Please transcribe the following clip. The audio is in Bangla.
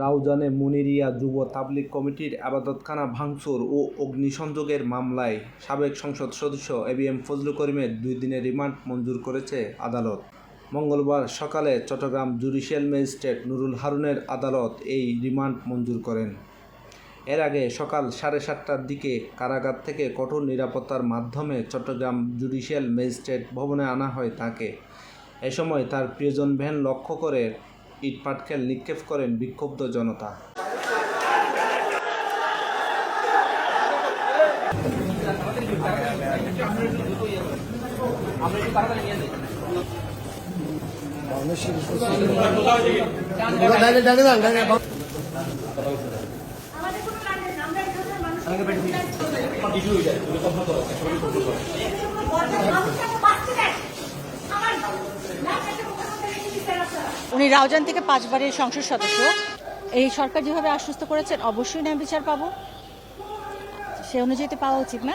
রাউজানে মুনিরিয়া যুব তাবলিগ কমিটির আবাদতখানা ভাঙচুর ও অগ্নিসংযোগের মামলায় সাবেক সংসদ সদস্য এবিএম ফজলুল করিমের 2 দিনের রিমান্ড মঞ্জুর করেছে আদালত। মঙ্গলবার সকালে চট্টগ্রাম জুডিশিয়াল ম্যাজিস্ট্রেট নুরুল হারুনের আদালত এই রিমান্ড মঞ্জুর করেন। এর আগে সকাল 7:30টার দিকে কারাগার থেকে কঠোর নিরাপত্তার মাধ্যমে চট্টগ্রাম জুডিশিয়াল ম্যাজিস্ট্রেট ভবনে আনা হয় তাকে। এ সময় তার প্রিয়জন ভ্যান লক্ষ্য করে ইটপাটকেল নিক্ষেপ করেন বিক্ষুব্ধ জনতা। উনি রাউজান থেকে 5 বারের সংসদ সদস্য। এই সরকার যেভাবে আশ্বস্ত করেছেন অবশ্যই ন্যায় বিচার পাবো, সে অনুযায়ী পাওয়া উচিত না।